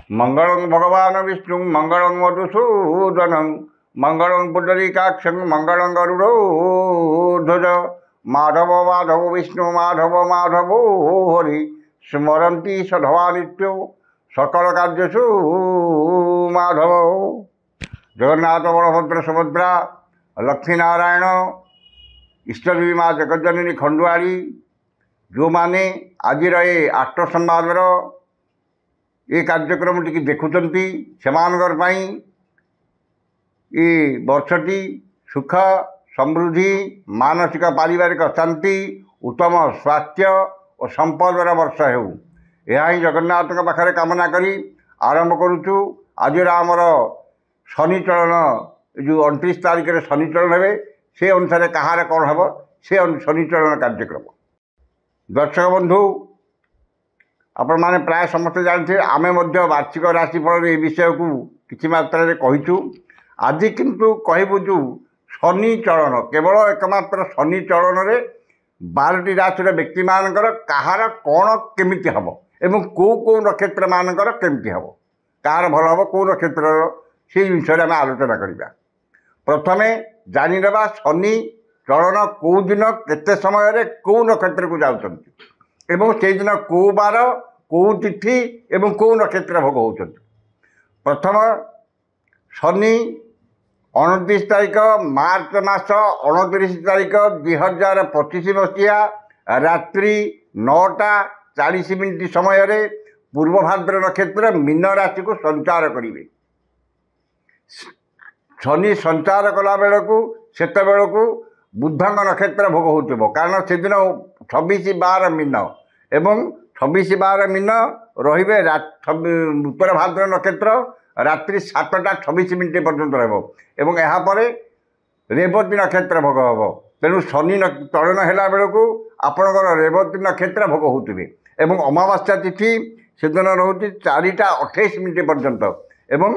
मंगलं भगवान विष्णु मंगलं मधुसूदनं मंगलं पुंडरीकाक्षं मंगलं गरुड़ध्वज। माधव माधव विष्णु माधव माधव हरि स्मरन्ति सधवा नित्यो सकल कार्यसु माधव। जगन्नाथ बलभद्र सुभद्रा लक्ष्मीनारायण इष्टदेवी माँ जगज्जननी खंडुआड़ी जो माने आज ये आष्ट संवादर ये कार्यक्रम टी देखुंट से वर्षटी सुख समृद्धि मानसिक पारिवारिक शांति उत्तम स्वास्थ्य और संपदर वर्ष हो यह जगन्नाथ पाखे कामना करी आरंभ करुचु। आज आमर शनि चलन जो 29 तारीख में शनि चलन हे से अनुसार कहार कौन हम से शनि चलन कार्यक्रम। दर्शक बंधु आपण मैंने प्राय समस्त जानते आमे मध्य वार्षिक राशिफल ये विषय को किसी मात्रा कहीचु। आज किंतु कहबू जो शनि चलन केवल एकमात्र शनि चलन रे 12टी राशि व्यक्ति मानकर कहार कौन केमिति हम एवं कौ नक्षत्र मानकर केमिति हम कहार भल हम कौ नक्षत्र से विषय आम आलोचना करवा। प्रथमे जानिनेबा शनि चलन कौ दिन केते समय कौ नक्षत्र को जाउछन्ति एवं से दिन कौ बार कौ तिथि एवं कौ नक्षत्र भोग होउछन्ति। प्रथम शनि 29 तारीख मार्च मास 29 तारीख 2025 मसीहा रात्रि 9:40 समय पूर्वभाद्र नक्षत्र मीन राशि को संचार करेंगे। शनि संचार कला बेलू सेत बेलू बुधंग नक्षत्र भोग हो कारण से दिन 26/12 मीन एवं 26/12 मीन रे उत्तर भाद्र नक्षत्र रात्रि 7:26 पर्यंत रहा यापर रेवती नक्षत्र भोग हम। तेणु शनि चलन है बेलू आपणकर रेवती नक्षत्र भोग होते एवं अमावास्या तिथि से दिन रोचे 4:28 पर्यंत एवं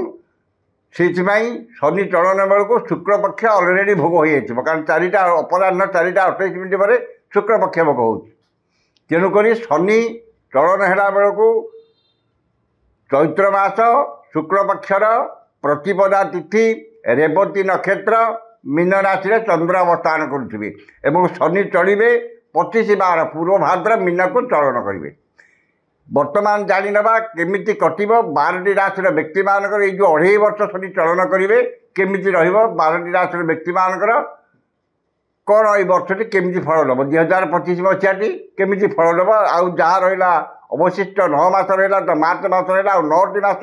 से शनि चलन बेलू शुक्ल पक्ष अलरेडी भोग हो जाए कारण 4टा अपराह 4:28 पर शुक्ल पक्ष भोग हो। तेणुक शनि चलन है बेलू चैत्र मास शुक्ल पक्षर प्रतिपदा तिथि रेवती नक्षत्र मीन राशि चंद्र अवस्थान करुवे एवं शनि चलिए 25/12 पूर्व भाद्र मीन को चलन करेंगे। वर्तमान जानिनेबा केमिति कटिब 12टी राशि व्यक्ति मानकर ये जो 2.5 वर्ष शनि चलन करेंगे केमिति रहिबो 12टी राशि व्यक्ति मानकर कौन ये वर्षटी केमिति फल दब 2025 मसीहाटी केमिति फल दब आउ जहाँ रहा अवशिष्ट 9 मास रहा तो मार्च मास रहा और 9टी मास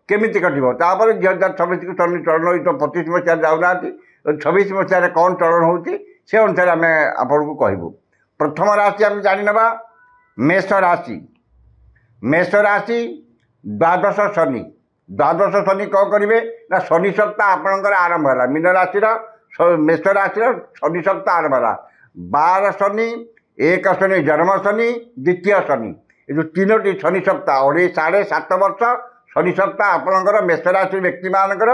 केमिति कटिब तापर 2026 को शनि चलन तो 25 मसीहा जाऊना 26 मसीह कौन चलन होती से अनुसार आम आपको कहबू। प्रथम राशि आम जानिनेबा मेष राशि। मेष राशि द्वादश शनि कौन करेंगे ना शनि सप्ताह आपणकर आरंभ है मीन राशि मेष राशि शनि सप्ताह आरंभ है 12 शनि 1 शनि जन्म शनि द्वितीय शनि ये जो 3टी शनि सप्ताह 7.5 वर्ष शनि सप्ताह आपणकर मेष राशि व्यक्ति मानकर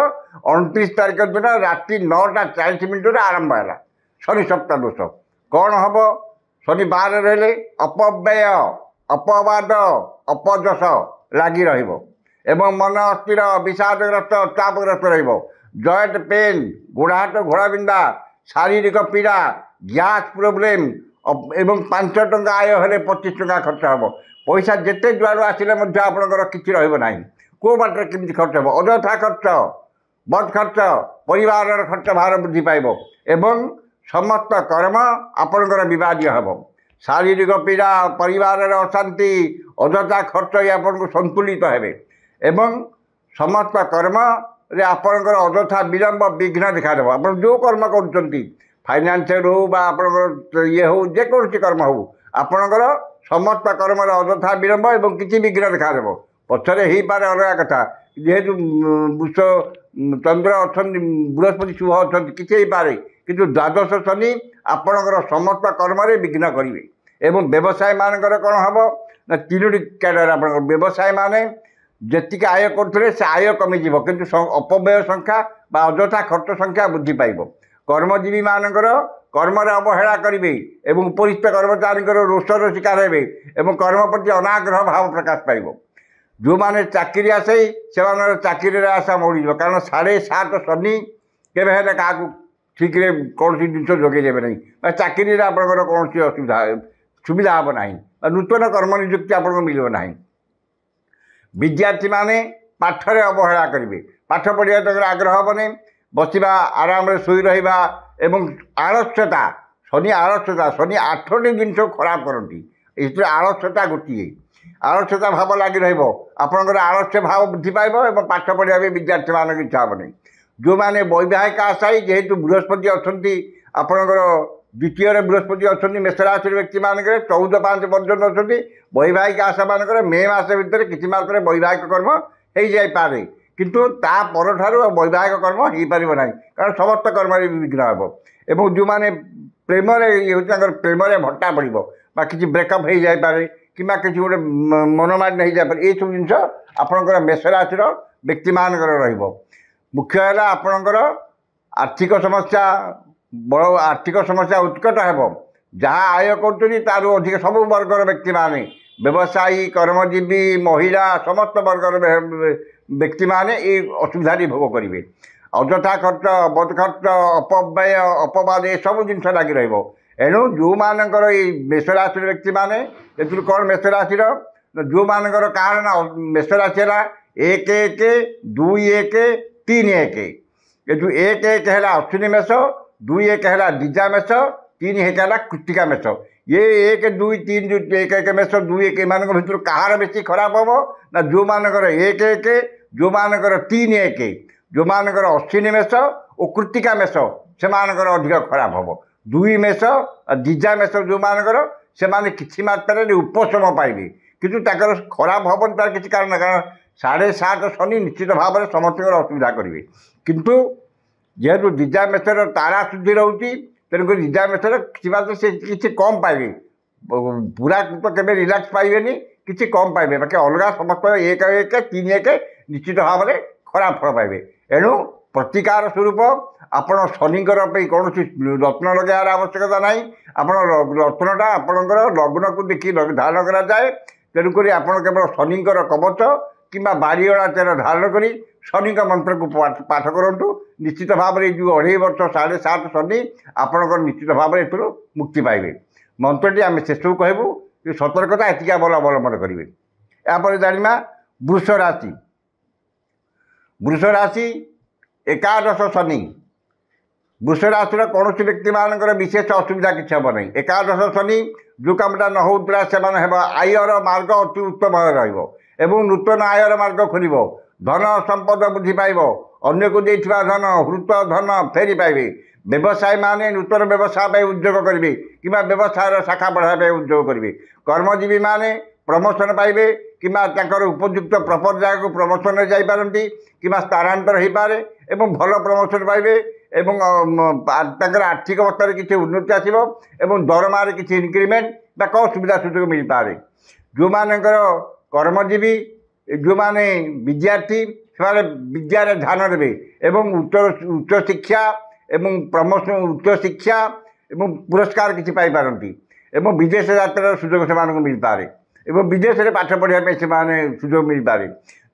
29 तारीख दिन राति 9:40 आरंभ है शनि सप्ताह दोष कौन हम शनि 12 रहे अपव्यय अपवाद अपजस लगी एवं मन अस्थिर विषादग्रस्त चापग्रस्त जॉइंट पेन गोड़हाट घोड़ाबिंदा शारीरिक पीड़ा गैस प्रोब्लेम एवं 5 टंका आय हेले 25 टंका खर्च हम पैसा जिते जुआड़ आसिले आपंकर किसी रहा कौ बाटर केमी खर्च हम अଯଥା खर्च बद खर्च परिवार खर्च भार वृद्धि पाइब एवं समस्त कर्म आपंकर विवादीय हम शारीरिक पीड़ा परिवार अशांति अଯଥା खर्च ये आपको संतुलित हे एवं समस्त कर्म रे आपंकर अଯଥା विलंब विघ्न देखादेव आप जो कर्म कर फाइनान्सियल हो ये हो जेकोसी कर्म हो आपणकर समस्त कर्म अଯଥା विलंब एवं किसी विघ्न देखादेव पछरे हो पारे अलग कथा जेहेतु बुष चंद्र अच्छा बृहस्पति शुभ अच्छा किसी पारे किंतु द्वादश शनि आपणकर समस्त कर्म विघ्न करेंगे एवं व्यवसाय मानकर कौन हम ना 3टी कैडर आप व्यवसाय माने जी आय करते से आय कमिज कि अपव्यय संख्या अଯଥା खर्च संख्या वृद्धि पाइब। कर्मजीवी मानकर कर्म अवहेला करेंगे एवं उपरिस्थ कर्मचारी रोषर शिकार हे कर्म प्रति अनाग्रह भाव प्रकाश पाइब। जो मैंने चाकरी आसे से चाकरी आशा मौड़ कारण 7.5 शनि केवे क्या ठीक कौन जिन जोगे ना चाकरी आपंकर कौन असुविधा सुविधा हम ना नूतन कर्म नियुक्ति आपको मिल ना विद्यार्थी माने पाठरे अवहेला करेंगे पाठ पढ़ा तक आग्रह हेनी बसवा आराम शोई रहा एवं आलस्यता शनि 8टी जिन खराब करती ये आलस्यता गोटे आलस्यता भाव लगी रपर आलस्य भाव वृद्धि पाइब और पाठ पढ़ा भी विद्यार्थी मान इच्छा हेनी जो मैंने वैवाहिक आशायी जेहेतु बृहस्पति अच्छा आपणकर द्वितीय बृहस्पति अच्छा मेष राशि व्यक्ति मानक 14-5 पर्यटन अच्छा वैवाहिक आशा मानक मे मस भितर किसी मात्रा वैवाहिक कर्म हो जापे किंतु ता पर वैवाहिक कर्म हो पार ना कारण समस्त कर्म विघ्न हे और जो मैंने प्रेम प्रेम भट्टा पड़ो कि ब्रेकअप हो जापे कि किसी गोटे मनोमालिन्य हो जापे ये सब जिन आपंकर मेष राशि व्यक्ति मानक मुख्य है आपणकर आर्थिक समस्या बड़ आर्थिक समस्या उत्कट हो जहाँ आय कर अधिक सब वर्गर व्यक्ति माने व्यवसायी कर्मजीवी महिला समस्त वर्गर व्यक्ति माने ये असुविधा भोग करेंगे अଯଥା खर्च बद खर्च अपव्यय अपवाद ये सब जिन लगी रेणु जो मानकर ये मेष राशि व्यक्ति माने कौन मेष राशि जो मानकर कह ना मेष राशि है 1-1 2-1 3-1 ये जो 1-1 है अश्विनी मेष 2-1 है दिजा मेष 3-1 है कृत्तिका मेष ये 1-2-3 जो 1-1 मेष 2-1 मान भर कहार बेसी खराब हम ना जो मानकर 1-1 जो मानकर 3-1 जो मानकर अश्विनी मेष और कृत्तिका मेष से मानकर अधिक खराब हम 2 मेष दिजा मेष जो मानकर से माने किसी मात्रा उपशम पाइबे किंतु ताकर खराब हम तार किसी कारण कारण 7.5 शनि निश्चित भाव में समस्त असुविधा करेंगे किंतु जेहेतु दिजा मेषर तारा शुद्धि रोचे तेणुक दिजा मेषर किसी मात्र से किसी कम पाइबे पूरा तो केवे रिलैक्स पाइबेनी किसी कम पाइबे बाकी अलग समस्त 1-1 3-1 निश्चित भाव में खराब फल पाइबे एणु प्रतिकार स्वरूप आपण शनिकर कौन रत्न लगार आवश्यकता ना आप रत्नटा आपणकर लग्न को देखिए धारण करा जाए तेणुक आप केवल शनिकर कवच कि बारीअड़ा तेल धारण कर शनि का मंत्र को पाठ करूँ निश्चित भाव में जो 2.5 वर्ष 7.5 शनि आपंकर निश्चित भाव में मुक्ति पाइबे मंत्रटी आम शेषू कहबू सतर्कता एति अवलंबन करेंगे यापर जाना वृष राशि वृष राशि 11 शनि वृष राशि कौन व्यक्ति मानकर विशेष असुविधा किसी हम ना 11 शनि जो कमटा न होता से आयर मार्ग अति उत्तम रहा एवं नूतन आयर मार्ग खोल धन संपद वृद्धि पाइब अन्य को देथिबा धन हृत धन फेरी पाइबे व्यवसाय माने नूतन व्यवसाय उद्योग करेंगे कि व्यवसाय शाखा बढ़ाई उद्योग करेंगे कर्मजीवी माने प्रमोशन पाइबे कि उपयुक्त प्रपर जगह को प्रमोशन जापारती कि स्थानांतर हो पारे एवं भल प्रमोशन पाइबे एवं आर्थिक अवस्था किसी उन्नति आसो एवं दरमार किसी इनक्रिमेंट बा कौन सुविधा सुजोग मिल पारे जो मानकर कर्मजीवी जो माने विद्यार्थी से विद्यार ध्यान देवे एवं उच्च शिक्षा एवं प्रमोशन उच्च शिक्षा एवं पुरस्कार किसी पाइपारती एवं विदेश यात्रा सुजोग से मिल पारे एवं विदेश में पाठ पढ़ाई से सुजोग मिल पारे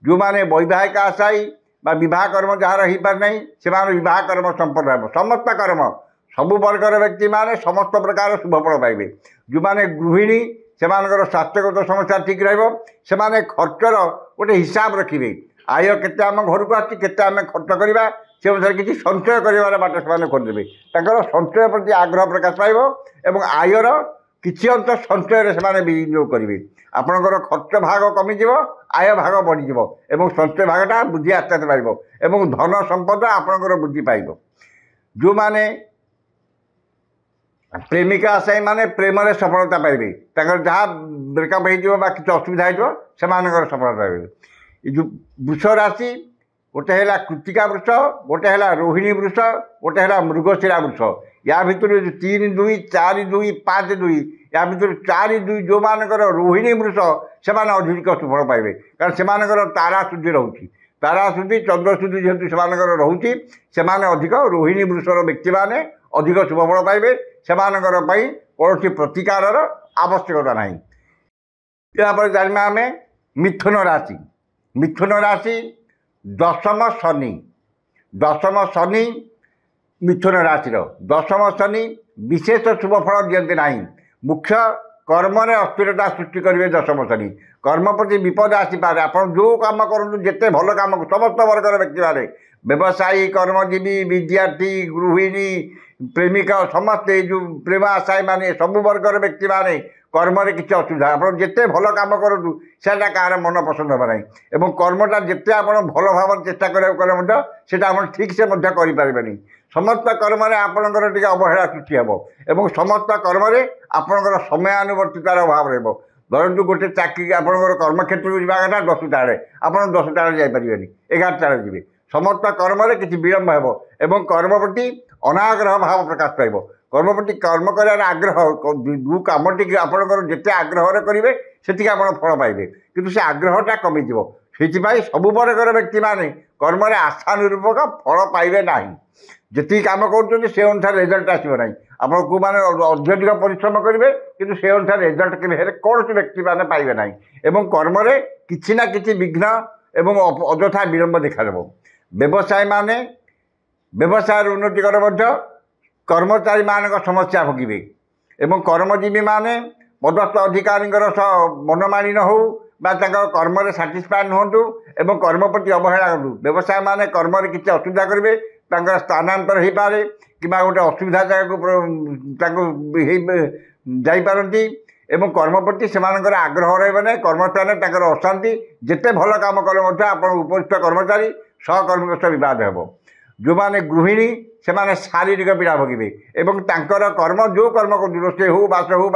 जो मैंने वैवाहिक आशायी बा कर्म जार हो पार ना से बह कर्म संपन्न हो समस्त कर्म सबु वर्गर व्यक्ति माने समस्त प्रकार शुभफल पाइबे जो मैंने गृहिणी से स्वास्थ्यगत समस्या ठीक रही खर्चर गोटे हिसाब रखिए आय केते आम घर को आते आम खर्च करवा से अनुसार किसी संचय कर बाट से करदे संचय प्रति आग्रह प्रकाश पाइब एवं आयर किसी अंश संचय से विनियोग करेंगे आपंकर खर्च भाग कमिज आय भाग बढ़ीज एवं संचय भागटा वृद्धि आस्ते आस्ते पाइब एवं धन संपद आपंकर वृद्धि पाइब जो माने प्रेमिका आशायी माने प्रेम सफलता पाइबे जहाँ ब्रेकअप हो किसी असुविधा हो सफलता पाइबे जो वृष राशि गोटे है कृत्तिका वृष गोटे है रोहिणी वृष गोटे है मृगशिरा वृष या भितर 3-2 4-2 5-2 या भितर 4-2 जो मानकर रोहिणी वृष से अधिक सुफल पाइबे कारण से तारा शुद्धि रोचे तारा शुद्धि चंद्र शुद्धि जेहतु से रोचे से अधिक रोहिणी वृषर व्यक्ति माने अधिक शुभफल पाइबे से कौन प्रतिकार आवश्यकता ना यापर जाना आम मिथुन राशि दशम शनि मिथुन राशि दशम शनि विशेष शुभ फल दिखते ना मुख्य कर्म अस्थिरता सृष्टि करेंगे दशम शनि कर्म प्रति विपद आसपे आप जो कम करूँ जिते भल कम समस्त वर्गर व्यक्ति मैंने व्यवसायी कर्मजीवी विद्यार्थी गृहिणी प्रेमिका समस्ते जो प्रेम आशायी मैंने सबू वर्गर व्यक्ति मैंने कर्म किसी असुविधा आप जिते भल कम करूँ से कह मन पसंद होगा ना कर्मटा जिते आप भल भाव चेष्टा करें ठीक से करें समस्त कर्म आपणकर टे अवहेला सृष्टि हे समस्त कर्म आपणकर समयानुवर्तितार अभाव रहा धरतु गोटे चाकरी आपंकर कर्मक्षेत्र को जावा कथा 10टा बेले आप 10टा जापरेनि 11टा जी समस्त कर्म किसी विलम्ब हो कर्म प्रति अनाग्रह भाव प्रकाश पाइब कर्म प्रति कर्म कर आग्रह जो कमटी आपंकर जिते आग्रह करेंगे से आप फल पाइबे कि से आग्रहटा कमिज से सबू वर्गर व्यक्ति मैंने कर्म आशानुरूपक फल पाइबे ना जी कम कर से अनुसार रेजल्ट आसो ना आपको मैंने अत्यधिक परिश्रम करेंगे कि से अनुसार रेजल्ट के कौन से व्यक्ति मैंने पाइबे ना कर्म किसी ना कि विघ्न एवं अଯଥା विलम्ब देखादेव व्यवसाय माने व्यवसाय उन्नति कर कर्मचारी मान समस्या भोगे एवं कर्मजीवी माने पदस्थ अधिकारी मनमानी न हो कर्म साटिस्फाइड नुहतु एवं कर्म प्रति अवहेला करूँ व्यवसाय माने कर्म किसी असुविधा करेंगे स्थानांतर हो पारे कि गोटे असुविधा जगह जापारती एवं कर्म प्रति से आग्रह रहा कर्मस्थान अशांति जिते भल कम कले आप उपस्थित कर्मचारी सहकर्मी बद हे जो मैंने गृहिणी से माने शारीरिक पीड़ा भोगे एवं कर्म जो कर्म कर रोषे हो बास हो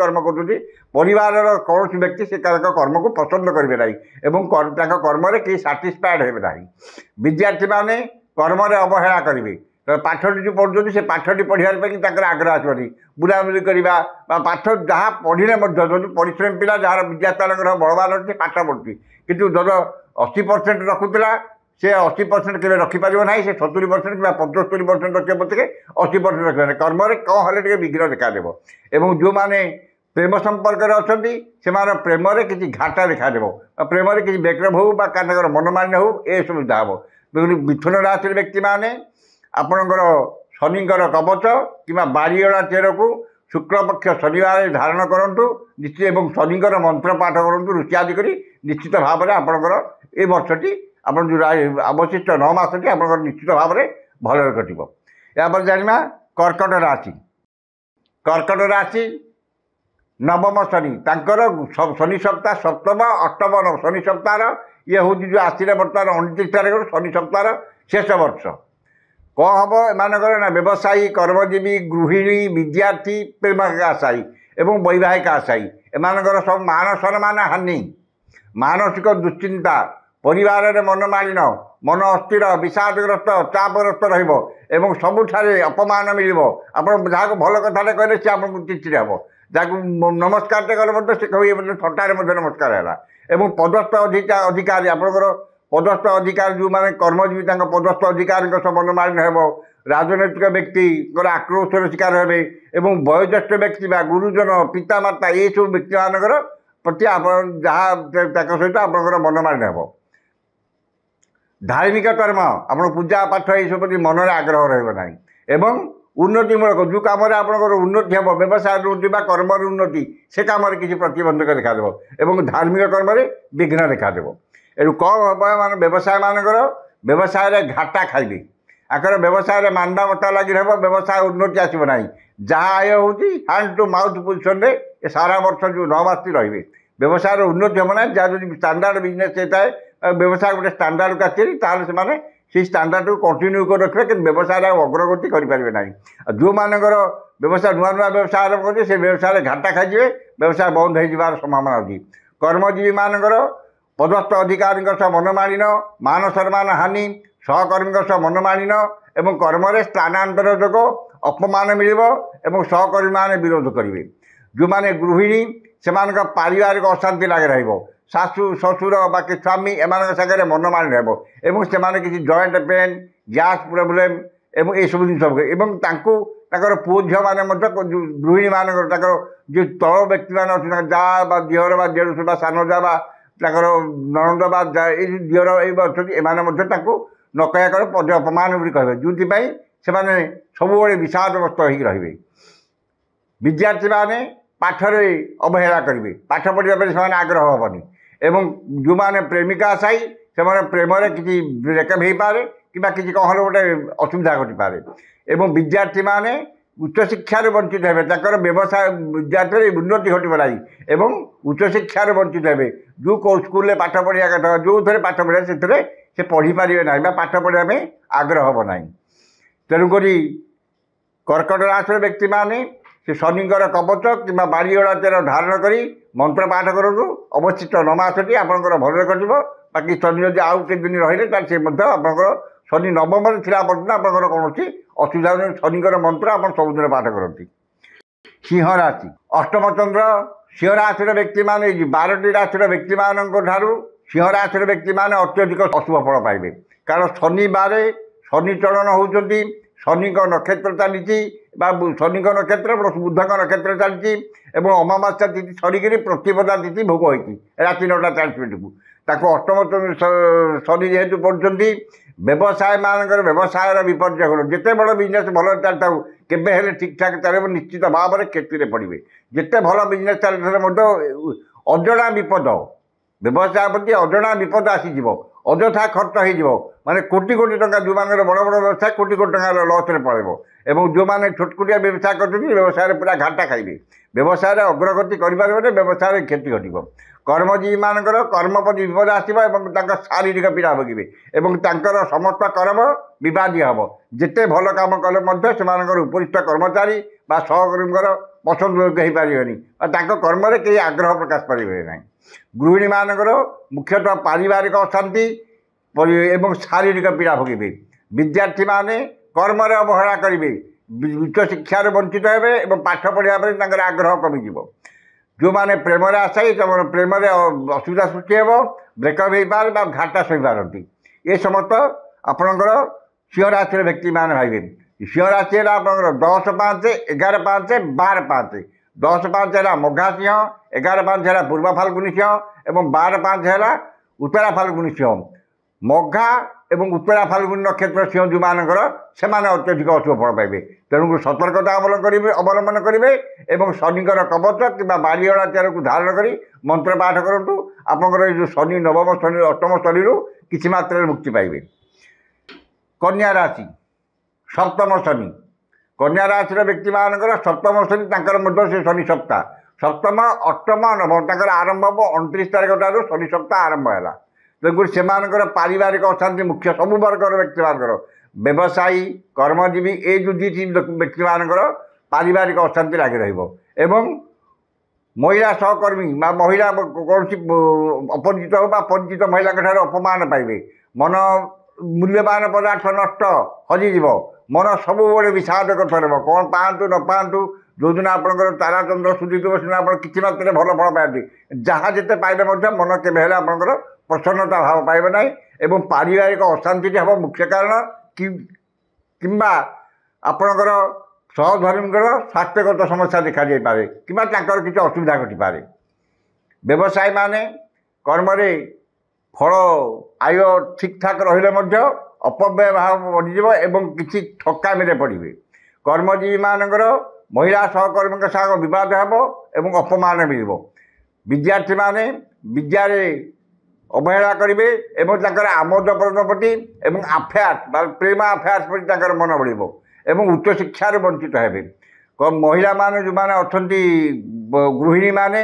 कर्म कर परिवार कौन व्यक्ति से कर्म को पसंद करेंगे ना कर्म कहीं साटिस्फाइड हे ना विद्यार्थी मैंने कर्म अवहेला करेंगे पाठटी जो पढ़ुं से पाठटी पढ़ाई आग्रह आसवनी बुलाबुली करवा पाठ जहाँ पढ़ले परिश्रमी पिला जार विद्यास्थान बलवान अच्छे पाठ पढ़ुची कितु धर 80% रखुला से 80% के रखिपर ना से 70% कि 75% रखे पचे 80% रखे कर्म कौन हेल्ले विघ्न देखादेव एवं जो मैंने प्रेम संपर्क अच्छा से प्रेम किसी घाटा देखादेव प्रेम किसी बेकरम हो मनमान्य हो ये सुविधा हे मिथुन राशि व्यक्ति मैंने आपणकर शनिकर कवच कि बारीअड़ा चेर को शुक्लपक्ष शनिवार धारण करूँ निश्चित एवं शनिकर मंत्र पाठ करूँ ऋषि आदि कर निश्चित भाव में आपणकर ये वर्षटी आप जो अवशिष्ट 9 मासटी आप निश्चित भाव में भल कटो यापर जाना कर्कट राशि नवम शनि शनि सप्ताह सप्तम अष्टम शनि सप्ताह ये हूँ जो आसने बर्तमान 29 तारीख शनि सप्ताह शेष वर्ष कौन हम एमानकर ना व्यवसायी कर्मजीवी गृहिणी विद्यार्थी प्रेमिक आशायी एवं वैवाहिक आशायी एमानकर सब मान सम्मान हानि मानसिक दुश्चिंता परिवार में मनमालिन मन अस्थिर विषादग्रस्त चापग्रस्त रही सबुठारे अपमान मिल आप जहाँ भल कथा कहले सी आपको चिड़चिड़ा हे जहाँ नमस्कार कले से कहे थटारे नमस्कार है पदस्थ अधिकारी आपंकर पदस्थ अधिकारी जो मैंने कर्मजीवी पदस्थ अधिकारी मनमालिन हो राजनैतिक व्यक्ति आक्रोशर शिकार हे वयोज्येष्ठ व्यक्ति गुरुजन पितामाता ये सब व्यक्ति मानकर प्रति आप जहाँ सहित आप मनमालिन हो धार्मिक कर्म आप पूजा पाठ ये सब प्रति मन में आग्रह रहा एवं उन्नतिमूलक जो कम आपंकर उन्नति हम व्यवसाय उन्नति कर्म उन्नति से कम किसी प्रतिबंधक देखादेव धार्मिक कर्म विघ्न देखादेव एणु कौन हम मान व्यवसाय मानकर व्यवसाय घाटा खाइबे आकर व्यवसाय मांदा मता लगी रहा व्यवसाय उन्नति आसब ना जहाँ आय हो हैंड टू माउथ पोजिशन में सारा वर्ष जो 9 मास रे व्यवसाय उन्नति हम ना जहाँ जो स्टांडार्ड बिजनेस होता है व्यवसाय गोटे स्टांडार्ड को आसने से स्टांडार्ड को कंटिन्यू कर रखिए कि व्यवसाय अग्रगति करेंगे ना जो मानकर व्यवसाय नुआ नुआ व्यवसाय आरंभ करेंगे से व्यवसाय घाटा खाइए व्यवसाय बंद हो संभावना अच्छी कर्मजीवी मानकर पदस्थ अधिकारी मनमालिन मान सम्मान हानि सहकर्मी मनमालिन एवं कर्म स्थानांतर जोग अपमान मिल सहकर्मी मैंने विरोध करेंगे जो मैंने गृहिणी से पारिवारिक अशांति लगे रशु शशुर बाकी स्वामी एम सागर मनमालिन हो किसी जॉइंट पेन गैस प्रोब्लेम एवं ये सब जिन पुओ झी मैंने गृहिणी मान जो तल व्यक्ति मैंने जा दिहर देड़ुस सान जा ତାଙ୍କର ନଣନ୍ଦ ବା ଏଇ ଝିଅର ଏଇ ଅଛନ୍ତି ଏମାନେ ମଧ୍ୟ ତାଙ୍କୁ ନ କହିବା କରେ ପଦ ଅପମାନ ବୋଲି କହିବେ, ଯେଉଁଥିପାଇଁ ସେମାନେ ସବୁବେଳେ ବିଷାଦଗ୍ରସ୍ତ ହୋଇକି ରହିବେ। ବିଦ୍ୟାର୍ଥୀମାନେ ପାଠରେ ଅବହେଳା କରିବେ, ପାଠ ପଢ଼ିବା ପାଇଁ ସେମାନେ ଆଗ୍ରହ ହେବନି ଏବଂ ଯେଉଁମାନେ ପ୍ରେମିକା ସାଇ ସେମାନେ ପ୍ରେମରେ କିଛି ବ୍ରେକଅପ୍ ହେଇପାରେ କିମ୍ବା କିଛି କହର ଗୋଟେ ଅସୁବିଧା ଘଟିପାରେ ଏବଂ ବିଦ୍ୟାର୍ଥୀମାନେ ଉଚ୍ଚଶିକ୍ଷାରୁ ବଞ୍ଚିତ ହେବେ, ତାଙ୍କର ବ୍ୟବସାୟ ବିଦ୍ୟାର୍ଥୀରେ ଉନ୍ନତି ଘଟିବ ନାହିଁ ଏବଂ ଉଚ୍ଚଶିକ୍ଷାରୁ ବଞ୍ଚିତ ହେବେ। ଯେଉଁ କେଉଁ ସ୍କୁଲରେ ପାଠ ପଢ଼ିବା କଥା ଯେଉଁଥିରେ ପାଠ ପଢ଼ିବା ସେଥିରେ ସେ ପଢ଼ିପାରିବେ ନାହିଁ ବା ପାଠ ପଢ଼ିବା ପାଇଁ ଆଗ୍ରହ ହେବ ନାହିଁ। ତେଣୁକରି କର୍କଟ ରାଶିର ବ୍ୟକ୍ତିମାନେ ସେ ଶନିଙ୍କର କବଚ କିମ୍ବା ବାଡ଼ିଓଳା ତେଲ ଧାରଣ କରି ମନ୍ତ୍ର ପାଠ କରନ୍ତୁ। ଅବଶିଷ୍ଟ 9 ମାସଟି ଆପଣଙ୍କର ଭଲରେ କଟିବ। ବାକି ଶନି ଯଦି ଆଉ କିଛି ଦିନ ରହିଲେ ତାହେଲେ ସେ ମଧ୍ୟ ଆପଣଙ୍କର ଶନି ନବମରେ ଥିଲା ପର୍ଯ୍ୟନ୍ତ ଆପଣଙ୍କର କୌଣସି ଅସୁବିଧା ନାହିଁ। ଶନିଙ୍କର ମନ୍ତ୍ର ଆପଣ ସବୁଦିନ ପାଠ କରନ୍ତି। ସିଂହ ରାଶି ଅଷ୍ଟମ ଚନ୍ଦ୍ର ସିଂହ ରାଶିର ବ୍ୟକ୍ତିମାନେ 12ଟି ରାଶିର ବ୍ୟକ୍ତିମାନଙ୍କ ଠାରୁ ସିଂହ ରାଶିର ବ୍ୟକ୍ତିମାନେ ଅତ୍ୟଧିକ ଅଶୁଭ ଫଳ ପାଇବେ। କାରଣ ଶନିବାରେ ଶନି ଚଳନ ହେଉଛନ୍ତି, ଶନିଙ୍କ ନକ୍ଷତ୍ର ଚାଲିଛି ବା ଶନିଙ୍କ ନକ୍ଷତ୍ର ବୁଧଙ୍କ ନକ୍ଷତ୍ର ଚାଲିଛି ଏବଂ ଅମାବାସ୍ୟା ତିଥି ସରିକିରି ପ୍ରତିପଦା ତିଥି ଭୋଗ ହୋଇଛି ରାତି 9ଟା 40 ମିନିଟ୍କୁ। ତାକୁ ଅଷ୍ଟମ ଶନି ଯେହେତୁ ପଡ଼ୁଛନ୍ତି, ବ୍ୟବସାୟମାନଙ୍କର ବ୍ୟବସାୟର ବିପର୍ଯ୍ୟୟ ଘଟୁ। ଯେତେ ବଡ଼ ବିଜନେସ୍ ଭଲ ଚାଲିଥାଉ କେବେ ହେଲେ ଠିକ୍ଠାକ୍ ଚାଲିବ, ନିଶ୍ଚିତ ଭାବରେ କ୍ଷତିରେ ପଡ଼ିବେ। ଯେତେ ଭଲ ବିଜନେସ୍ ଚାଲିଥିଲେ ମଧ୍ୟ ଅଜଣା ବିପଦ, ବ୍ୟବସାୟ ପ୍ରତି ଅଜଣା ବିପଦ ଆସିଯିବ, ଅଯଥା ଖର୍ଚ୍ଚ ହୋଇଯିବ। ମାନେ କୋଟି କୋଟି ଟଙ୍କା ଯେଉଁମାନଙ୍କର ବଡ଼ ବଡ଼ ବ୍ୟବସାୟ କୋଟି କୋଟି ଟଙ୍କାର ଲସ୍ରେ ପଳେଇବ ଏବଂ ଯେଉଁମାନେ ଛୋଟକୁଟିଆ ବ୍ୟବସାୟ କରୁଛନ୍ତି ବ୍ୟବସାୟରେ ପୁରା ଘାଟା ଖାଇବେ। ବ୍ୟବସାୟରେ ଅଗ୍ରଗତି କରିପାରିବେ, ବ୍ୟବସାୟରେ କ୍ଷତି ଘଟିବ। କର୍ମଜୀବୀମାନଙ୍କର କର୍ମ ପ୍ରତି ବିପଦ ଆସିବ ଏବଂ ତାଙ୍କ ଶାରୀରିକ ପୀଡ଼ା ଭୋଗିବେ ଏବଂ ତାଙ୍କର ସମସ୍ତ କର୍ମ ବିବାଦୀୟ ହେବ। ଯେତେ ଭଲ କାମ କଲେ ମଧ୍ୟ ସେମାନଙ୍କର ଉପରିସ୍ଥ କର୍ମଚାରୀ ବା ସହକର୍ମୀଙ୍କର ପସନ୍ଦ ହୋଇପାରିବେନି ବା ତାଙ୍କ କର୍ମରେ କେହି ଆଗ୍ରହ ପ୍ରକାଶ କରିବେ ନାହିଁ। ଗୃହିଣୀମାନଙ୍କର ମୁଖ୍ୟତଃ ପାରିବାରିକ ଅଶାନ୍ତି ଏବଂ ଶାରୀରିକ ପୀଡ଼ା ଭୋଗିବେ। ବିଦ୍ୟାର୍ଥୀମାନେ କର୍ମରେ ଅବହେଳା କରିବେ, ଉଚ୍ଚଶିକ୍ଷାରୁ ବଞ୍ଚିତ ହେବେ ଏବଂ ପାଠ ପଢ଼ିବା ପାଇଁ ତାଙ୍କର ଆଗ୍ରହ କମିଯିବ। ଯେଉଁମାନେ ପ୍ରେମରେ ଆଶାୟୀ ସେମାନେ ପ୍ରେମରେ ଅସୁବିଧା ସୃଷ୍ଟି ହେବ, ବ୍ରେକଅପ୍ ହୋଇପାରେ ବା ଘାଟା ଶୋଇପାରନ୍ତି। ଏ ସମସ୍ତ ଆପଣଙ୍କର ସିଂହ ରାଶିର ବ୍ୟକ୍ତିମାନେ ଭାବିବେ। ସିଂହ ରାଶି ହେଲା ଆପଣଙ୍କର 10-5, 11-5, 12-5। 10-5 ହେଲା ମଘା ସିଂହ, 11-5 ହେଲା ପୂର୍ବ ଫାଲ୍ଗୁନୀ ସିଂହ ଏବଂ 12-5 ହେଲା ଉତ୍ତରା ଫାଲ୍ଗୁନୀ ସିଂହ। ମଘା ଏବଂ ଉତ୍ତରା ଫାଲ୍ଗୁନୀ ନକ୍ଷତ୍ର ସିଂହ ଯେଉଁମାନଙ୍କର ସେମାନେ ଅତ୍ୟଧିକ ଅଶୁଭ ଫଳ ପାଇବେ। ତେଣୁ ସତର୍କତା ଅବଲମ୍ବନ କରିବେ ଏବଂ ଶନିଙ୍କର କବଚ କିମ୍ବା ବାଡ଼ିଓଳା ତେଲକୁ ଧାରଣ କରି ମନ୍ତ୍ର ପାଠ କରନ୍ତୁ। ଆପଣଙ୍କର ଏଇ ଯେଉଁ ଶନି ନବମ ଶନି ଅଷ୍ଟମ ଶନିରୁ କିଛି ମାତ୍ରାରେ ମୁକ୍ତି ପାଇବେ। କନ୍ୟା ରାଶି ସପ୍ତମ ଶନି। କନ୍ୟା ରାଶିର ବ୍ୟକ୍ତିମାନଙ୍କର ସପ୍ତମ ଶନି, ତାଙ୍କର ମଧ୍ୟ ସେ ଶନି ସପ୍ତାହ ସପ୍ତମ ଅଷ୍ଟମ ନବମ ତାଙ୍କର ଆରମ୍ଭ ହେବ 29 ତାରିଖ ଠାରୁ ଶନି ସପ୍ତାହ ଆରମ୍ଭ ହେଲା। ତେଣୁକରି ସେମାନଙ୍କର ପାରିବାରିକ ଅଶାନ୍ତି ମୁଖ୍ୟ ସବୁ ବର୍ଗର ବ୍ୟକ୍ତିମାନଙ୍କର, ବ୍ୟବସାୟୀ କର୍ମଜୀବୀ ଏଇ ଯେଉଁ ଦୁଇଟି ବ୍ୟକ୍ତିମାନଙ୍କର ପାରିବାରିକ ଅଶାନ୍ତି ଲାଗି ରହିବ ଏବଂ ମହିଳା ସହକର୍ମୀ ବା ମହିଳା କୌଣସି ଅପରିଚିତ ହେଉ ବା ପରିଚିତ ମହିଳାଙ୍କ ଠାରୁ ଅପମାନ ପାଇବେ। ମନ ମୂଲ୍ୟବାନ ପଦାର୍ଥ ନଷ୍ଟ ହଜିଯିବ, ମନ ସବୁବେଳେ ବିଷାଦ କରିପାରିବ। କ'ଣ ପାଆନ୍ତୁ ନ ପାଆନ୍ତୁ, ଯେଉଁଦିନ ଆପଣଙ୍କର ତାରାଚନ୍ଦ୍ର ସୁଧିଥିବ ସେଦିନ ଆପଣ କିଛି ମାତ୍ରାରେ ଭଲ ଫଳ ପାଆନ୍ତି। ଯାହା ଯେତେ ପାଇଲେ ମଧ୍ୟ ମନ କେବେ ହେଲେ ଆପଣଙ୍କର ପ୍ରସନ୍ନତା ଭାବ ପାଇବ ନାହିଁ ଏବଂ ପାରିବାରିକ ଅଶାନ୍ତିଟି ହେବ ମୁଖ୍ୟ କାରଣ। କିମ୍ବା ଆପଣଙ୍କର ସହଧର୍ମୀଙ୍କର ସ୍ୱାସ୍ଥ୍ୟଗତ ସମସ୍ୟା ଦେଖାଯାଇପାରେ କିମ୍ବା ତାଙ୍କର କିଛି ଅସୁବିଧା ଘଟିପାରେ। ବ୍ୟବସାୟୀମାନେ କର୍ମରେ ଫଳ ଆୟ ଠିକ୍ଠାକ୍ ରହିଲେ ମଧ୍ୟ ଅପବ୍ୟୟ ଭାବ ବଢ଼ିଯିବ ଏବଂ କିଛି ଠକାମିରେ ପଡ଼ିବେ। କର୍ମଜୀବୀମାନଙ୍କର ମହିଳା ସହକର୍ମୀଙ୍କ ସହ ବିବାଦ ହେବ ଏବଂ ଅପମାନ ମିଳିବ। ବିଦ୍ୟାର୍ଥୀମାନେ ବିଦ୍ୟାରେ ଅବହେଳା କରିବେ ଏବଂ ତାଙ୍କର ଆମୋଦପ୍ରଦ ପ୍ରତି ଏବଂ ଆଫେୟାର୍ସ ବା ପ୍ରେମ ଆଫେୟାର୍ସ ପ୍ରତି ତାଙ୍କର ମନ ବଢ଼ିବ ଏବଂ ଉଚ୍ଚଶିକ୍ଷାରୁ ବଞ୍ଚିତ ହେବେ। ମହିଳାମାନେ ଯେଉଁମାନେ ଅଛନ୍ତି ଗୃହିଣୀମାନେ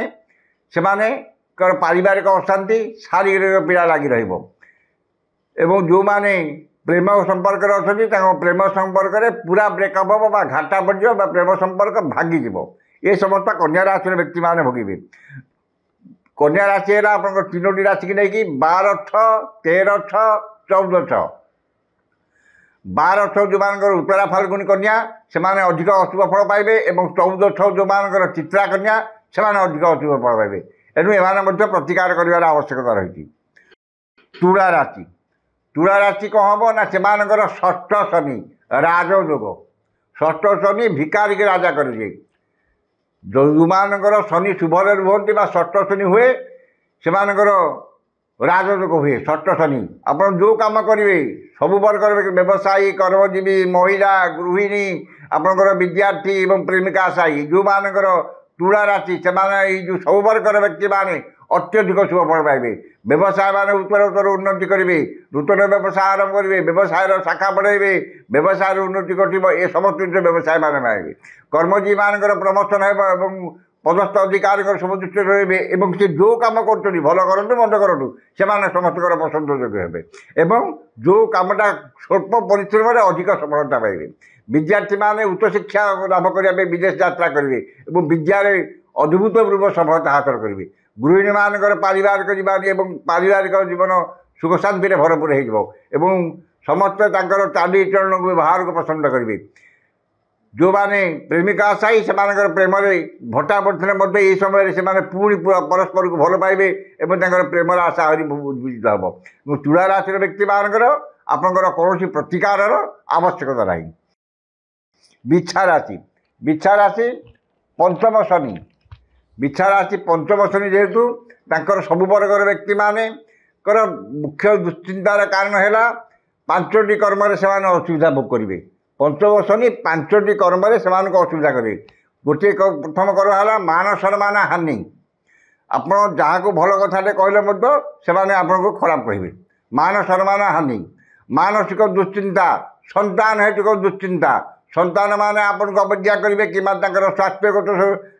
ସେମାନଙ୍କର ପାରିବାରିକ ଅଶାନ୍ତି ଶାରୀରିକ ପୀଡ଼ା ଲାଗି ରହିବ ଏବଂ ଯେଉଁମାନେ ପ୍ରେମ ସମ୍ପର୍କରେ ଅଛନ୍ତି ତାଙ୍କ ପ୍ରେମ ସମ୍ପର୍କରେ ପୁରା ବ୍ରେକଅପ୍ ହେବ ବା ଘାଟା ପଡ଼ିଯିବ ବା ପ୍ରେମ ସମ୍ପର୍କ ଭାଙ୍ଗିଯିବ। ଏ ସମସ୍ତ କନ୍ୟା ରାଶିର ବ୍ୟକ୍ତିମାନେ ଭୋଗିବେ। କନ୍ୟା ରାଶି ହେଲା ଆପଣଙ୍କର 3ଟି ରାଶିକି ନେଇକି 12-6, 13-6, 14-6। 12-6 ଯେଉଁମାନଙ୍କର ଉତ୍ତରା ଫାଲ୍ଗୁନୀ କନ୍ୟା ସେମାନେ ଅଧିକ ଅଶୁଭ ଫଳ ପାଇବେ ଏବଂ 14-6 ଯେଉଁମାନଙ୍କର ଚିତ୍ରା କନ୍ୟା ସେମାନେ ଅଧିକ ଅଶୁଭ ଫଳ ପାଇବେ। ଏଣୁ ଏମାନେ ମଧ୍ୟ ପ୍ରତିକାର କରିବାର ଆବଶ୍ୟକତା ରହିଛି। ତୁଳା ରାଶି। ତୁଳା ରାଶି କ'ଣ ହେବ ନା ସେମାନଙ୍କର ଷଷ୍ଠ ଶନି ରାଜଯୋଗ। ଷଷ୍ଠ ଶନି ଭିକାରୀକି ରାଜା କରିଦିଏ। ଯେଉଁମାନଙ୍କର ଶନି ଶୁଭରେ ରୁହନ୍ତି ବା ଷଷ୍ଠ ଶନି ହୁଏ ସେମାନଙ୍କର ରାଜଯୋଗ ହୁଏ। ଷଷ୍ଠ ଶନି ଆପଣ ଯେଉଁ କାମ କରିବେ ସବୁ ବର୍ଗର ବ୍ୟବସାୟୀ, କର୍ମଜୀବୀ, ମହିଳା, ଗୃହିଣୀ, ଆପଣଙ୍କର ବିଦ୍ୟାର୍ଥୀ ଏବଂ ପ୍ରେମିକା ସାହି ଯେଉଁମାନଙ୍କର ତୁଳା ରାଶି ସେମାନେ ଏଇ ଯେଉଁ ସବୁ ବର୍ଗର ବ୍ୟକ୍ତିମାନେ ଅତ୍ୟଧିକ ଶୁଭ ଫଳ ପାଇବେ। ବ୍ୟବସାୟମାନେ ଉତ୍ତରୋତ୍ତର ଉନ୍ନତି କରିବେ, ନୂତନ ବ୍ୟବସାୟ ଆରମ୍ଭ କରିବେ, ବ୍ୟବସାୟର ଶାଖା ବଢ଼ାଇବେ, ବ୍ୟବସାୟର ଉନ୍ନତି ଘଟିବ। ଏ ସମସ୍ତ ଜିନିଷ ବ୍ୟବସାୟୀମାନେ ପାଇବେ। କର୍ମଜୀବୀମାନଙ୍କର ପ୍ରମୋଶନ ହେବ ଏବଂ ପଦସ୍ଥ ଅଧିକାରୀଙ୍କର ସବୁ ଦୃଷ୍ଟିରେ ରହିବେ ଏବଂ ସେ ଯେଉଁ କାମ କରୁଛନ୍ତି ଭଲ କରନ୍ତୁ ମନ୍ଦ କରନ୍ତୁ ସେମାନେ ସମସ୍ତଙ୍କର ପସନ୍ଦ ଯୋଗ୍ୟ ହେବେ ଏବଂ ଯେଉଁ କାମଟା ସ୍ୱଳ୍ପ ପରିଶ୍ରମରେ ଅଧିକ ସଫଳତା ପାଇବେ। ବିଦ୍ୟାର୍ଥୀମାନେ ଉଚ୍ଚଶିକ୍ଷା ଲାଭ କରିବା ପାଇଁ ବିଦେଶ ଯାତ୍ରା କରିବେ ଏବଂ ବିଦ୍ୟାରେ ଅଦ୍ଭୁତପୂର୍ବ ସଫଳତା ହାସଲ କରିବେ। ଗୃହିଣୀମାନଙ୍କର ପାରିବାରିକ ଜୀବନ ଏବଂ ପାରିବାରିକ ଜୀବନ ସୁଖ ଶାନ୍ତିରେ ଭରପୁର ହୋଇଯିବ ଏବଂ ସମସ୍ତେ ତାଙ୍କର ଚାଲିଚଳନକୁ ବ୍ୟବହାରକୁ ପସନ୍ଦ କରିବେ। ଯେଉଁମାନେ ପ୍ରେମିକା ସାହି ସେମାନଙ୍କର ପ୍ରେମରେ ଭଟ୍ଟା ପଡ଼ିଥିଲେ ମଧ୍ୟ ଏହି ସମୟରେ ସେମାନେ ପୁଣି ପରସ୍ପରକୁ ଭଲ ପାଇବେ ଏବଂ ତାଙ୍କର ପ୍ରେମର ଆଶା ଆହୁରି ଉଦ୍ଭିଦ ହେବ। ଏବଂ ତୁଳା ରାଶିର ବ୍ୟକ୍ତିମାନଙ୍କର ଆପଣଙ୍କର କୌଣସି ପ୍ରତିକାରର ଆବଶ୍ୟକତା ନାହିଁ। ବିଛା ରାଶି ପଞ୍ଚମ ଶନି। ବିଛା ରାଶି ପଞ୍ଚମ ଶନି ଯେହେତୁ ତାଙ୍କର ସବୁ ବର୍ଗର ବ୍ୟକ୍ତିମାନଙ୍କର ମୁଖ୍ୟ ଦୁଶ୍ଚିନ୍ତାର କାରଣ ହେଲା 5ଟି କର୍ମରେ ସେମାନେ ଅସୁବିଧା ଭୋଗ କରିବେ। ପଞ୍ଚମ ଶନି 5ଟି କର୍ମରେ ସେମାନଙ୍କୁ ଅସୁବିଧା କରିବେ। ଗୋଟିଏ ପ୍ରଥମ କର୍ମ ହେଲା ମାନ ସମ୍ମାନ ହାନି। ଆପଣ ଯାହାକୁ ଭଲ କଥାଟେ କହିଲେ ମଧ୍ୟ ସେମାନେ ଆପଣଙ୍କୁ ଖରାପ କହିବେ। ମାନ ସମ୍ମାନ ହାନି, ମାନସିକ ଦୁଶ୍ଚିନ୍ତା, ସନ୍ତାନ ହେତୁକ ଦୁଶ୍ଚିନ୍ତା। ସନ୍ତାନମାନେ ଆପଣଙ୍କୁ ଅବଜ୍ଞା କରିବେ କିମ୍ବା ତାଙ୍କର ସ୍ୱାସ୍ଥ୍ୟଗତ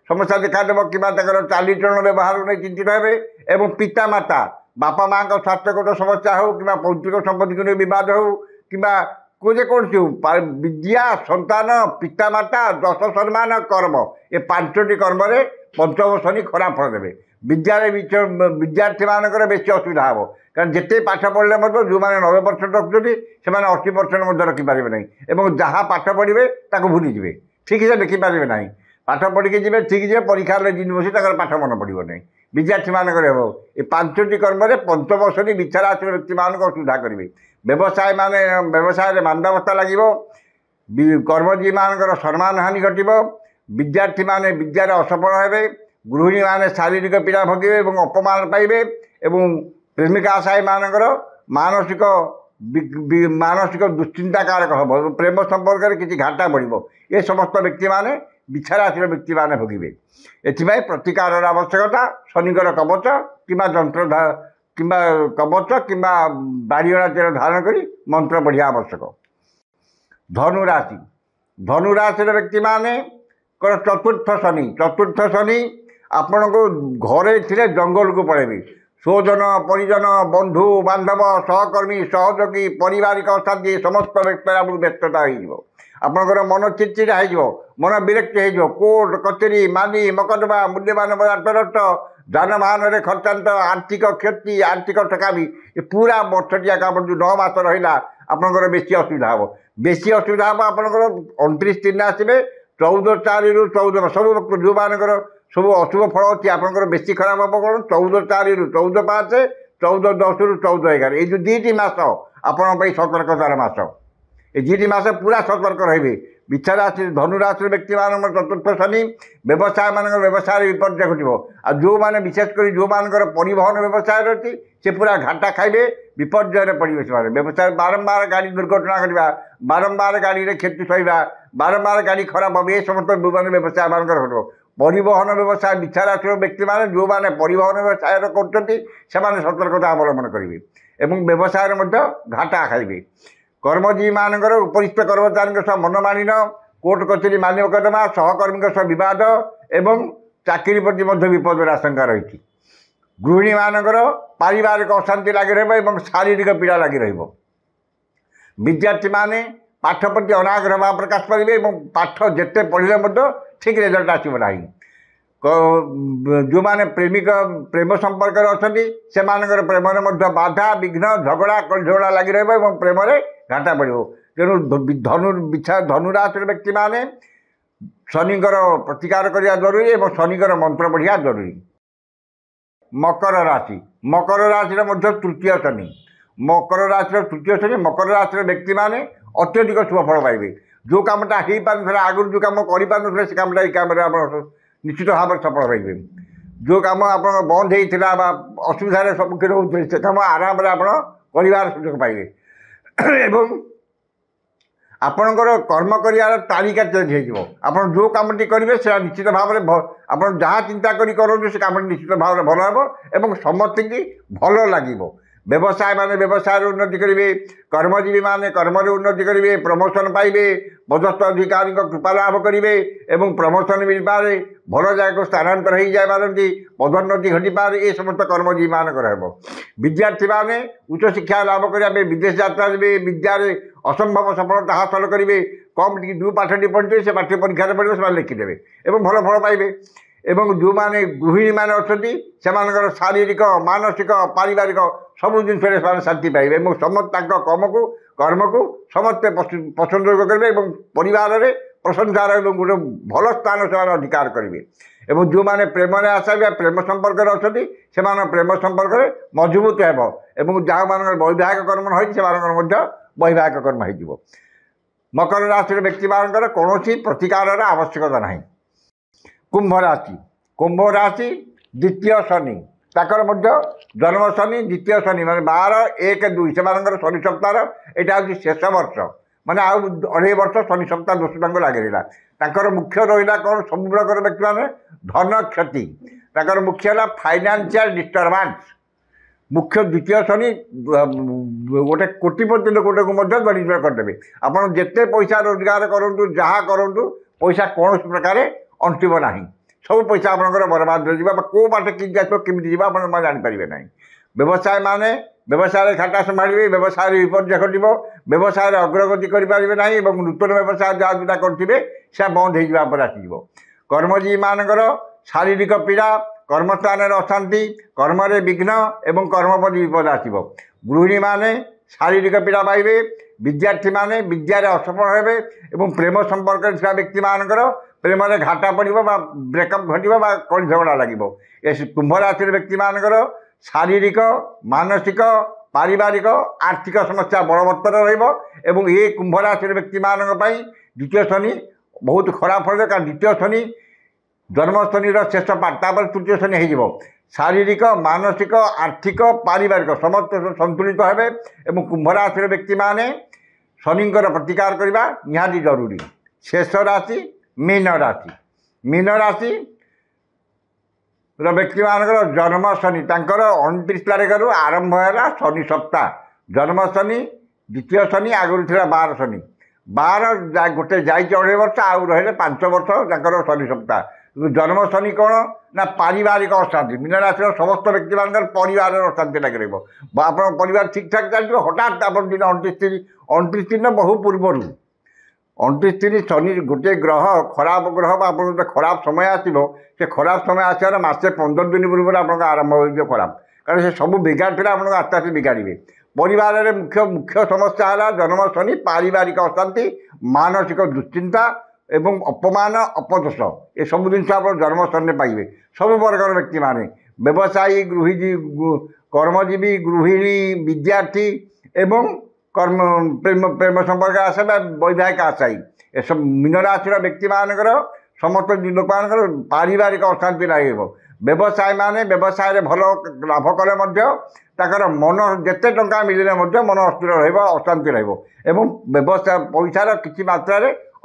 ସମସ୍ୟା ଦେଖାଦେବ କିମ୍ବା ତାଙ୍କର ଚାଲିଚଳନ ବ୍ୟବହାରକୁ ନେଇ ଚିନ୍ତିତ ହେବେ ଏବଂ ପିତାମାତା ବାପା ମାଆଙ୍କ ସ୍ୱାସ୍ଥ୍ୟଗତ ସମସ୍ୟା ହେଉ କିମ୍ବା ପୈତୃକ ସମ୍ପତ୍ତିକୁ ନେଇ ବିବାଦ ହେଉ କିମ୍ବା ଯେକୌଣସି ବିଦ୍ୟା, ସନ୍ତାନ, ପିତାମାତା, ଯଶ ସମ୍ମାନ, କର୍ମ ଏ 5ଟି କର୍ମରେ ପଞ୍ଚମ ଶନି ଖରାପ ଫଳ ଦେବେ। ବିଦ୍ୟାର୍ଥୀମାନଙ୍କର ବେଶୀ ଅସୁବିଧା ହେବ କାରଣ ଯେତେ ପାଠ ପଢ଼ିଲେ ମଧ୍ୟ ଯେଉଁମାନେ 90% ରଖୁଛନ୍ତି ସେମାନେ 80% ମଧ୍ୟ ରଖିପାରିବେ ନାହିଁ ଏବଂ ଯାହା ପାଠ ପଢ଼ିବେ ତାକୁ ଭୁଲିଯିବେ, ଠିକ୍ସେ ଲେଖିପାରିବେ ନାହିଁ। ପାଠ ପଢ଼ିକି ଯିବେ ଠିକ୍ ଯିବେ, ପରୀକ୍ଷାରେ ଦିନ ବସି ତାଙ୍କର ପାଠ ମନେ ପଡ଼ିବ ନାହିଁ। ବିଦ୍ୟାର୍ଥୀମାନଙ୍କର ହେବ ଏ 5ଟି କର୍ମରେ ପଞ୍ଚମ ଶନି ବିଛା ରାଶିର ବ୍ୟକ୍ତିମାନଙ୍କୁ ଅସୁବିଧା କରିବେ। ବ୍ୟବସାୟରେ ମାନ୍ଦାବସ୍ଥା ଲାଗିବ, କର୍ମଜୀବୀମାନଙ୍କର ସମ୍ମାନ ହାନି ଘଟିବ, ବିଦ୍ୟାର୍ଥୀମାନେ ବିଦ୍ୟାରେ ଅସଫଳ ହେବେ, ଗୃହିଣୀମାନେ ଶାରୀରିକ ପୀଡ଼ା ଭୋଗିବେ ଏବଂ ଅପମାନ ପାଇବେ ଏବଂ ପ୍ରେମିକା ସାହିମାନଙ୍କର ମାନସିକ ଦୁଶ୍ଚିନ୍ତାକାରକ ହେବ ଏବଂ ପ୍ରେମ ସମ୍ପର୍କରେ କିଛି ଘାଟା ବଢ଼ିବ। ଏ ସମସ୍ତ ବ୍ୟକ୍ତିମାନେ ବିଛା ରାଶିର ବ୍ୟକ୍ତିମାନେ ଭୋଗିବେ। ଏଥିପାଇଁ ପ୍ରତିକାରର ଆବଶ୍ୟକତା ଶନିଙ୍କର କବଚ କିମ୍ବା କିମ୍ବା ବାଡ଼ିଅଣା ତେଲ ଧାରଣ କରି ମନ୍ତ୍ର ପଢ଼ିବା ଆବଶ୍ୟକ। ଧନୁରାଶିର ବ୍ୟକ୍ତିମାନଙ୍କର ଚତୁର୍ଥ ଶନି ଆପଣଙ୍କୁ ଘରେ ଥିଲେ ଜଙ୍ଗଲକୁ ପଳାଇବେ। ସ୍ୱଜନ ପରିଜନ, ବନ୍ଧୁ ବାନ୍ଧବ, ସହକର୍ମୀ, ସହଯୋଗୀ, ପାରିବାରିକ ଅଶାନ୍ତି ସମସ୍ତ ବ୍ୟକ୍ତିରେ ଆପଣଙ୍କୁ ବ୍ୟସ୍ତତା ହୋଇଯିବ। ଆପଣଙ୍କର ମନ ଚିଡ଼ଚିଡ଼ା ହୋଇଯିବ, ମନ ବିରକ୍ତି ହୋଇଯିବ। କୋର୍ଟ କଚେରୀ, ମାନି ମକଦ୍ଦମା, ମୂଲ୍ୟବାନ ନଷ୍ଟ, ଯାନବାହନରେ ଖର୍ଚ୍ଚାନ୍ତ, ଆର୍ଥିକ କ୍ଷତି, ଆର୍ଥିକ ଠକାମି ଏ ପୁରା ବର୍ଷଟି ଯାକ ଆପଣ ଯେଉଁ 9 ମାସ ରହିଲା ଆପଣଙ୍କର ବେଶୀ ଅସୁବିଧା ହେବ। ଆପଣଙ୍କର 29/3 ଆସିବେ 14/4ରୁ 14 ସବୁ ଯେଉଁମାନଙ୍କର ସବୁ ଅଶୁଭ ଫଳ ଅଛି ଆପଣଙ୍କର ବେଶୀ ଖରାପ ହେବ। କ'ଣ 14/4ରୁ 14/5, 14/10ରୁ 14/11 ଏଇ ଯେଉଁ 2ଟି ମାସ ଆପଣଙ୍କ ପାଇଁ ସତର୍କତାର ମାସ। ଏ 2ଟି ମାସ ପୁରା ସତର୍କ ରହିବେ। ବିଛା ରାଶି ଧନୁରାଶିର ବ୍ୟକ୍ତିମାନଙ୍କର ଚତୁର୍ଥ ଶନି ବ୍ୟବସାୟମାନଙ୍କର ବ୍ୟବସାୟରେ ବିପର୍ଯ୍ୟୟ ଘଟିବ। ଆଉ ଯେଉଁମାନେ ବିଶେଷ କରି ଯେଉଁମାନଙ୍କର ପରିବହନ ବ୍ୟବସାୟରେ ଅଛି ସେ ପୁରା ଘାଟା ଖାଇବେ, ବିପର୍ଯ୍ୟୟରେ ପଡ଼ିବେ। ସେମାନେ ବ୍ୟବସାୟ ବାରମ୍ବାର ଗାଡ଼ି ଦୁର୍ଘଟଣା କରିବା, ବାରମ୍ବାର ଗାଡ଼ିରେ କ୍ଷତି ସହିବା, ବାରମ୍ବାର ଗାଡ଼ି ଖରାପ ହେବ, ଏ ସମସ୍ତ ବ୍ୟବସାୟମାନଙ୍କର ଘଟିବ। ପରିବହନ ବ୍ୟବସାୟ ବିଛା ରାଶିର ବ୍ୟକ୍ତିମାନେ ଯେଉଁମାନେ ପରିବହନ ବ୍ୟବସାୟ କରୁଛନ୍ତି ସେମାନେ ସତର୍କତା ଅବଲମ୍ବନ କରିବେ ଏବଂ ବ୍ୟବସାୟରେ ମଧ୍ୟ ଘାଟା ଖାଇବେ। କର୍ମଜୀବୀମାନଙ୍କର ଉପରିସ୍ଥ କର୍ମଚାରୀଙ୍କ ସହ ମନମାଳିନ୍ୟ, କୋର୍ଟ କଚେରୀ ମାନି ମକଦ୍ଦମା, ସହକର୍ମୀଙ୍କ ସହ ବିବାଦ ଏବଂ ଚାକିରି ପ୍ରତି ମଧ୍ୟ ବିପଦର ଆଶଙ୍କା ରହିଛି। ଗୃହିଣୀମାନଙ୍କର ପାରିବାରିକ ଅଶାନ୍ତି ଲାଗି ରହିବ ଏବଂ ଶାରୀରିକ ପୀଡ଼ା ଲାଗି ରହିବ। ବିଦ୍ୟାର୍ଥୀମାନେ ପାଠ ପ୍ରତି ଅନାଗ୍ରହ ଭାବ ପ୍ରକାଶ କରିବେ ଏବଂ ପାଠ ଯେତେ ପଢ଼ିଲେ ମଧ୍ୟ ଠିକ୍ ରେଜଲ୍ଟ ଆସିବ ନାହିଁ। ଯେଉଁମାନେ ପ୍ରେମ ସମ୍ପର୍କରେ ଅଛନ୍ତି ସେମାନଙ୍କର ପ୍ରେମରେ ମଧ୍ୟ ବାଧା ବିଘ୍ନ ଝଗଡ଼ା ଲାଗି ରହିବ ଏବଂ ପ୍ରେମରେ ଘାଟା ପଡ଼ିବ। ତେଣୁ ଧନୁରାଶିର ବ୍ୟକ୍ତିମାନେ ଶନିଙ୍କର ପ୍ରତିକାର କରିବା ଜରୁରୀ ଏବଂ ଶନିଙ୍କର ମନ୍ତ୍ର ପଢ଼ିବା ଜରୁରୀ। ମକର ରାଶିର ମଧ୍ୟ ତୃତୀୟ ଶନି। ମକର ରାଶିର ବ୍ୟକ୍ତିମାନେ ଅତ୍ୟଧିକ ଶୁଭ ଫଳ ପାଇବେ। ଯେଉଁ କାମଟା ହେଇପାରୁନଥିଲା ଆଗରୁ, ଯେଉଁ କାମ କରିପାରୁନଥିଲେ ସେ କାମଟା ଏଇ କାମରେ ଆପଣ ନିଶ୍ଚିତ ଭାବରେ ସଫଳ ପାଇବେ। जो कम आप बंद होता असुविधार सम्मुखीन होते से कम आराम आप सुजोग पाइबे आपणकर कर्म कर तालिका चेंज हो आप जो कमटी करेंगे से निश्चित भाव में आप जहाँ चिंता करूँ से कम निश्चित भाव में भल हे समस्त की भल लगे व्यवसाय माने व्यवसाय उन्नति करेंगे कर्मजीवी माने कर्म उन्नति करेंगे प्रमोशन पाइबे पदस्थ अधिकारी कृपा लाभ करेंगे प्रमोशन मिल पारे भल जगह स्थानांतर हो जाए पारती पदोन्नति घटी पारे ये समस्त कर्मजीवी मानकर हे विद्यार्थी माने उच्च शिक्षा लाभ करने विदेश यात्रा देवे विद्यार असंभव सफलता हासिल करेंगे कम टी दू पाठी पढ़ते से पाठ्य परीक्षा पढ़े से लिखिदेवे भल फल पाइबे जो मैंने गृहिणी मैंने अच्छा शारीरिक मानसिक पारिवारिक सब जिन शांति पाइबे समस्त कम को कर्म को समस्ते पसंद करेंगे परिवार में प्रशंसार गोटे भल स्थान से अधिकार करेंगे जो मैंने प्रेम आशा प्रेम संपर्क अच्छा प्रेम संपर्क मजबूत हो जहाँ मान वैवाहिक कर्म रही से वैवाहिक कर्म हो मकर राशि व्यक्ति मानकर कौन प्रतिकार आवश्यकता ना कुंभ राशि द्वितीय शनि ताकर जन्म शनि द्वितीय शनि माने 12-1-2 से शनि सप्ताह यहाँ हूँ शेष वर्ष माने आउ 2.5 वर्ष शनि सप्ताह दोष लगे रहा मुख्य रहा कौन सब प्रकार व्यक्ति मैंने धन क्षति मुख्य है फाइनान्शियल डिस्टर्बान्स मुख्य द्वितीय शनि गोटे कोटिपति लोकटे को दरिद्र करदेवे आपड़ जिते पैसा रोजगार करूँ जहाँ करूँ पैसा कौन प्रकार अंटिब ना सब पैसा आपंकर बर्बाद हो कौ बाट कि केमी जी आप जापारे ना व्यवसाय माने व्यवसाय खाता संभाड़े व्यवसाय विपर्य घटव व्यवसाय अग्रगति करेंगे ना नूतन व्यवसाय जहाँ जोटा करेंगे से बंद हो आसो कर्मजीवी मानकर शारीरिक पीड़ा कर्मस्थान अशांति कर्म विघ्न एवं कर्मपति विपद आसो गृहिणी माने शारीरिक पीड़ा पाइबे विद्यार्थी माने विद्यार असफल हेबे प्रेम संपर्क व्यक्ति मानकर प्रेम घाटा पड़ो ब्रेकअप घटो कड़ी झगड़ा लगे कुंभ राशि व्यक्ति मानकर शारीरिक मानसिक पारिवारिक आर्थिक समस्या बलवत्तर रही ये कुंभ राशि व्यक्ति मानक द्वितीय शनि बहुत खराब फल कारण द्वितीय शनि जन्म शनि शेष पार्ट तृतीय शनि हो शारीरिक मानसिक आर्थिक पारिवारिक समस्त संतुलित हेबे कुंभ राशि व्यक्ति माने शनिंकर प्रतिकार करने निहाती जरूरी शेष राशि मीन राशि व्यक्ति मानकर जन्म शनि 29 तारीख आरंभ है शनि सप्ताह जन्म शनि द्वितीय शनि आगुरी थी 12 शनि 12 गोटे जा 2.5 वर्ष आउ रही 5 वर्ष शनि सप्ताह जन्म शनि कौन ना पारिवारिक अशांति मीन राशि समस्त व्यक्ति मान परिवार अशांति लगे आप परिवार ठीक ठाक चलते हठात आप दिन 29 दिन बहु पूर्वर 29 दिन शनि गोटे ग्रह खराब ग्रह आप खराब समय आसो से खराब समय आसार मसे 15 दिन पूर्व आप आरंभ हो खराब कारण से सब बिगाड़ आपको आस्ते आस्ते बिगाड़े परिवार में मुख्य मुख्य समस्या है जन्म शनि पारिवारिक अशांति मानसिक दुश्चिंता एवं अपमान अपदोष ये सब जिन आप जन्म शनि पाइबे सब वर्ग व्यक्ति माने व्यवसायी कर्मजीवी गृहिणी विद्यार्थी एवं कर्म प्रेम संपर्क आशा वैवाहिक आशायी ये सब मीन राशि व्यक्ति मानकर समस्त लोक मान पारिवारिक अशांति लगे व्यवसाय माने व्यवसाय भल लाभ कले मन जिते टंका मिलने मन अस्थिर अशांति व्यवसाय पैसार किसी मात्रा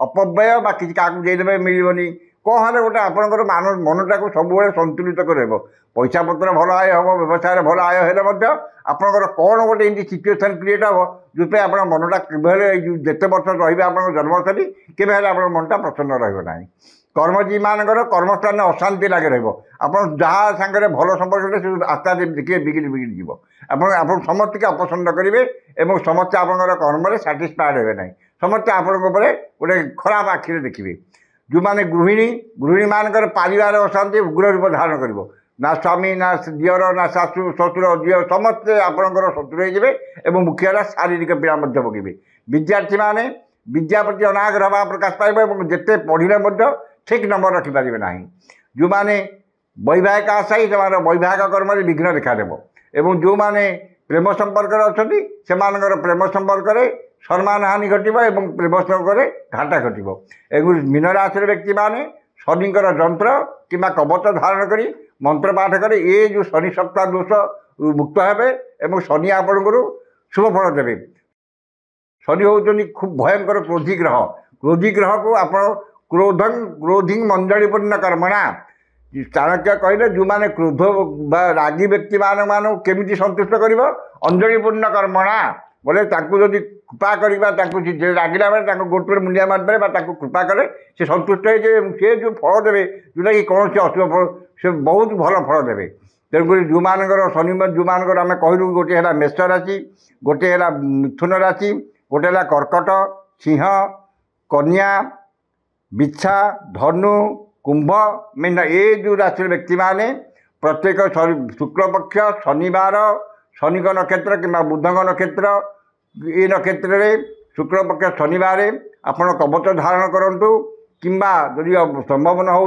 अपव्यय कि देदेवे मिलनी कौन गोटे आपंकर मनटा को सब संतुलित कर पैसा पत्र भल आय हम व्यवसाय भल आय हेल्ले आपंकर कौन गोटे एमती सिचुएसन क्रिएट हम जो आप मनटा जिते वर्ष रही आप जन्मस्थली केवे आप मनटा प्रसन्न रहा कर्मजीवी मानकर कर्मस्थान अशांति लगे आप जहाँ सांगे भल संपर्क आस्ते आस्ते देखिए बिगड़ी बिगड़ी आप समस्त के अपसंद करेंगे और समस्ते आपंकर कर्म साटिस्फाइड हे ना समस्ते आपण गोटे खराब आखिरे देखिए जो मैंने गृहिणी मानकर पारिवार अशांति उग्र रूप धारण कर ना स्वामी ना दियर ना शाशु शशुर दियर समस्ते आपंकर शत्रु हो मुख्य है शारीरिक पीड़ा भोगे विद्यार्थी माने विद्या प्रति अनाग्रह भाव प्रकाश पाइब जिते पढ़ले ठीक नंबर रखिपारे ना जो मैंने वैवाहिक आशायी से वैवाहिक कर्म विघ्न देखादेव एवं जो मैंने प्रेम संपर्क अच्छा से प्रेम संपर्क सम्मान हानि घटव और प्रेम संपर्क घाटा घटव मीन राशि व्यक्ति माने शनिंकर जंत्र कि कवच धारण कर मंत्र पाठ कले ये जो शनि सप्ताह दोष मुक्त हे और शनि आपणकर शुभ फल देवे। शनि होती खूब भयंकर क्रोधी ग्रह को आप क्रोधिंग मंजलीपूर्ण कर्मणा चाणक्य कहले जो मैंने क्रोध रागी व्यक्ति मान केमी संतुष्ट कर अंजलिपूर्ण कर्मणा बोले जदि कृपा करवा रागिला बेले गोटे मुंडिया मारिदे कृपा कले से संतुष्ट हो जो फल देवे जोटा कि कौन से अशुभ फल से बहुत भल फल देवे। तेणुक जो मानकर शनि जो मानकर आम कहलु गोटे है मेष राशि, गोटे है मिथुन राशि, गोटे है कर्कट, सिंह, कन्या, बिच्छा, धनु, कुंभ, मीन ये जो राशि व्यक्ति माने प्रत्येक शुक्लपक्ष शनिवार शनि नक्षत्र कि बुध नक्षत्र ये नक्षत्र में शुक्लपक्ष शनिवार आपण कवच धारण करूँ किंबा यदि संभव न हो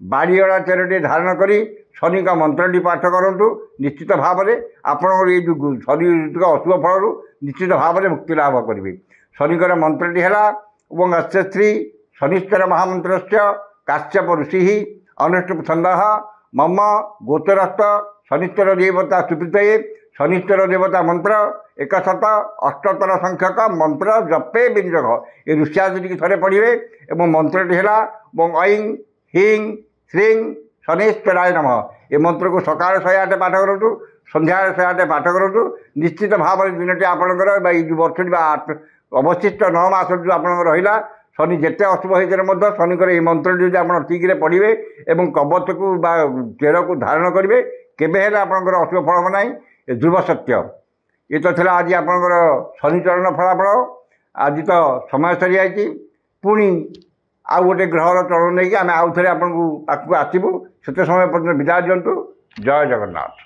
बाड़ीअड़ा चेरटे धारण करी शनि का मंत्रटी पाठ करूँ निश्चित भाव में आपण ये जो शनि अशुभ फल निश्चित भाव में मुक्ति लाभ करेंगे। शनिकर मंत्रटी है ओं अस्य श्री शनिश्चर महामंत्र काश्यप ऋषि अनुष्टुप छंद मम गोचरस्थ शनिश्चर देवता सुप्रीतये शनिश्चर देवता मंत्र 178 संख्यक मंत्र जपे विनियोग ये ऋषियादि की थे पढ़े और मंत्रटी है ऐं ह्रीं श्रीं शनेश्वराय नमः ये मंत्र को सकाल 108 पाठ करूँ संध्या 108 पाठ करूँ निश्चित भाव में दिनटी आपंकर वर्ष अवशिष्ट 9 मास जो आप रहा शनि जिते अशुभ होते शनिकर ये मंत्रटी जो आप ठीक से पढ़े और कवच को चेर को धारण करेंगे केवे आपंकर अशुभ फल ना ये ध्रुव सत्य। ये तो थी आज आपंकर शनिचरण फलाफल। आज तो समय सरी जाइए पुणी आउ गोटे ग्रहर चरण नहीं आम आउ थे आपको आसबू से समय पर्यटन विदा दिंतु। जय जगन्नाथ।